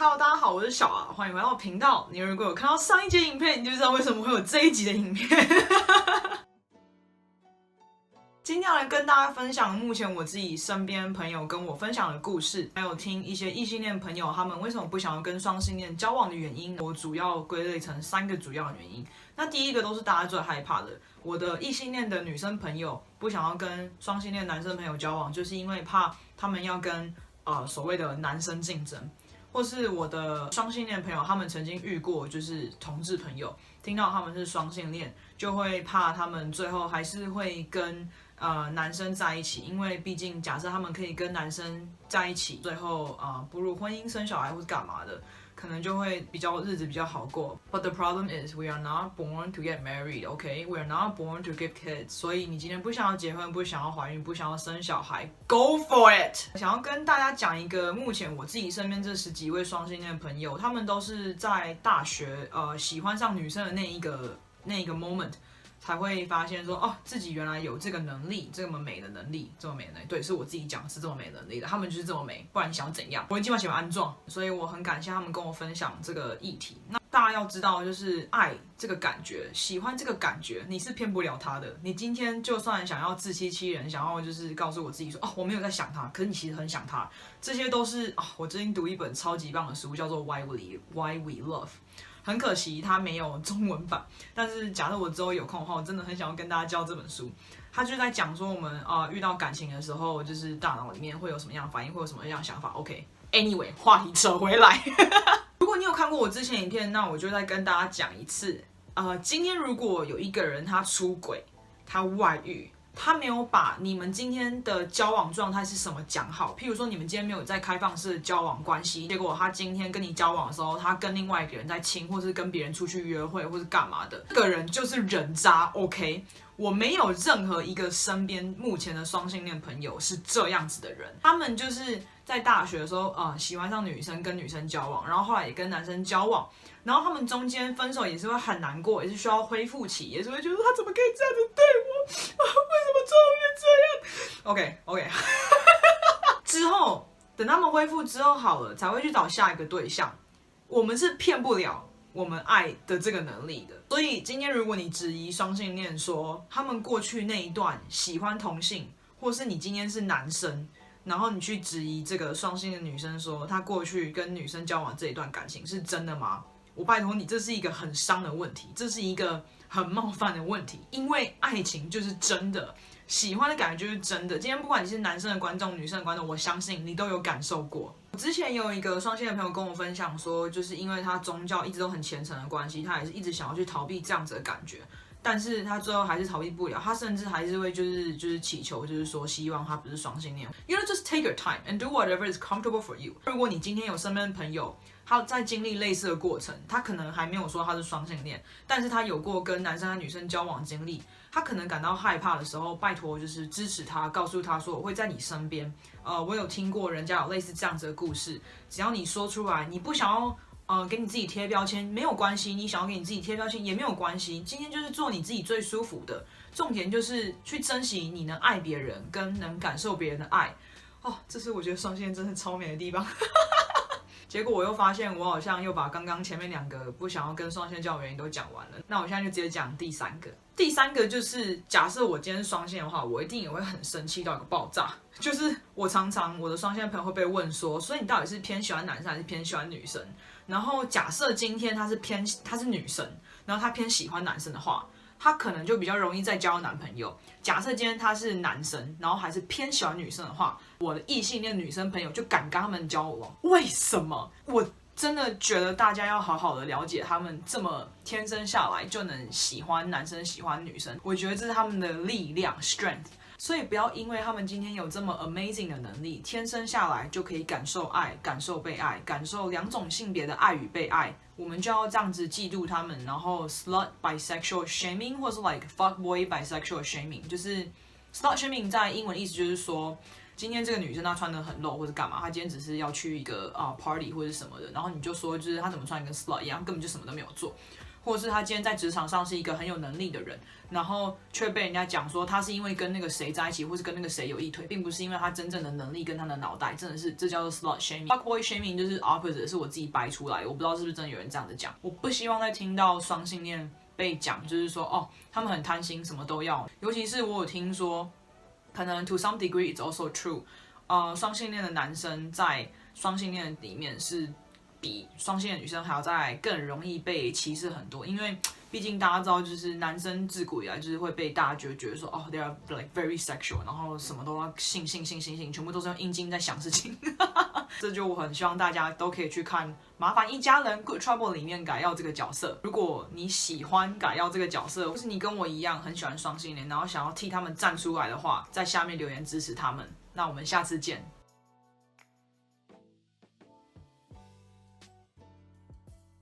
Hello，大家好，我是小啊，欢迎回到我频道。你如果有看到上一节影片，你就知道为什么会有这一集的影片。今天要来跟大家分享目前我自己身边朋友跟我分享的故事，还有听一些异性恋朋友他们为什么不想要跟双性恋交往的原因，我主要归类成3个主要的原因。那第一个都是大家最害怕的，我的异性恋的女生朋友不想要跟双性恋男生朋友交往，就是因为怕他们要跟所谓的男生竞争。或是我的双性恋朋友，他们曾经遇过就是同志朋友，听到他们是双性恋，就会怕他们最后还是会跟男生在一起，因为毕竟假设他们可以跟男生在一起，最后步入婚姻生小孩或是干嘛的，可能就会日子比较好过。But the problem is we are not born to get married, okay? We are not born to give kids. 所以你今天不想要结婚，不想要怀孕，不想要生小孩 ，Go for it！ 想要跟大家讲一个目前我自己身边这10几位双性恋朋友，他们都是在大学喜欢上女生的那一个 moment。才会发现说，哦，自己原来有这个能力，这么美的能力，这么美的能力，对，是我自己讲是这么美的能力的，他们就是这么美，不然你想怎样？我今晚喜欢安装，所以我很感谢他们跟我分享这个议题。那大家要知道，就是爱这个感觉，喜欢这个感觉，你是骗不了他的。你今天就算想要自欺欺人，想要就是告诉我自己说，哦，我没有在想他，可是你其实很想他，这些都是我最近读一本超级棒的书，叫做《Why We Love》。很可惜它没有中文版，但是假设我之后有空的话，我真的很想要跟大家教这本书。它就在讲说我们遇到感情的时候，就是大脑里面会有什么样的反应，会有什么样的想法。OK，Anyway，话题扯回来。如果你有看过我之前影片，那我就再跟大家讲一次。今天如果有一个人他出轨，他外遇。他没有把你们今天的交往状态是什么讲好，譬如说你们今天没有在开放式的交往关系，结果他今天跟你交往的时候，他跟另外一个人在亲，或是跟别人出去约会，或是干嘛的，这个人就是人渣。OK， 我没有任何一个身边目前的双性恋朋友是这样子的人，他们就是在大学的时候，喜欢上女生，跟女生交往，然后后来也跟男生交往。然后他们中间分手也是会很难过，也是需要恢复期，也是会觉得他怎么可以这样子对我，为什么最后变这样 ？OK， 之后等他们恢复之后好了，才会去找下一个对象。我们是骗不了我们爱的这个能力的。所以今天如果你质疑双性恋说他们过去那一段喜欢同性，或是你今天是男生。然后你去质疑这个双性的女生说她过去跟女生交往这一段感情是真的吗？我拜托你，这是一个很伤的问题，这是一个很冒犯的问题，因为爱情就是真的，喜欢的感觉就是真的。今天不管你是男生的观众、女生的观众，我相信你都有感受过。我之前有一个双性的朋友跟我分享说，就是因为他宗教一直都很虔诚的关系，他也是一直想要去逃避这样子的感觉。但是他最后还是逃避不了，他甚至还是会就是祈求，就是说希望他不是双性恋。You know, just take your time and do whatever is comfortable for you. 如果你今天有身边的朋友，他在经历类似的过程，他可能还没有说他是双性恋，但是他有过跟男生和女生交往经历，他可能感到害怕的时候，拜托就是支持他，告诉他说我会在你身边。我有听过人家有类似这样子的故事，只要你说出来，你不想要。给你自己贴标签没有关系，你想要给你自己贴标签也没有关系。今天就是做你自己最舒服的，重点就是去珍惜你能爱别人，跟能感受别人的爱。这是我觉得双性恋真的超美的地方。结果我又发现，我好像又把刚刚前面2个不想要跟双性交往原因都讲完了。那我现在就直接讲第3个。第3个就是，假设我今天是双性的话，我一定也会很生气到一个爆炸。就是我常常我的双性朋友会被问说，所以你到底是偏喜欢男生还是偏喜欢女生？然后假设今天她是女生，然后她偏喜欢男生的话，她可能就比较容易再交男朋友。假设今天他是男生，然后还是偏喜欢女生的话，我的异性恋女生朋友就敢跟他们交往。为什么？我真的觉得大家要好好的了解他们这么天生下来就能喜欢男生喜欢女生，我觉得这是他们的力量 strength。所以不要因为他们今天有这么 amazing 的能力，天生下来就可以感受爱、感受被爱、感受2种性别的爱与被爱，我们就要这样子嫉妒他们，然后 slut bisexual shaming 或是 like fuckboy bisexual shaming， 就是 slut shaming 在英文意思就是说，今天这个女生她穿得很露或者干嘛，她今天只是要去一个party 或者什么的，然后你就说就是她怎么穿跟 slut 一样，根本就什么都没有做。或者是他今天在职场上是一个很有能力的人，然后却被人家讲说他是因为跟那个谁在一起，或是跟那个谁有一腿，并不是因为他真正的能力跟他的脑袋，真的是这叫做 slut shaming。fuckboy shaming 就是 opposite， 是我自己掰出来的，我不知道是不是真的有人这样子讲。我不希望再听到双性恋被讲，就是说哦，他们很贪心，什么都要。尤其是我有听说，可能 to some degree it's also true，双性恋的男生在双性恋里面是比双性恋女生还要再更容易被歧视很多，因为毕竟大家知道，就是男生自古以来就是会被大家觉得说，哦 ，they are like very sexual， 然后什么都要性，全部都是用阴茎在想事情。这就我很希望大家都可以去看《麻烦一家人》Good Trouble 里面改耀这个角色。如果你喜欢改耀这个角色，或是你跟我一样很喜欢双性恋，然后想要替他们站出来的话，在下面留言支持他们。那我们下次见。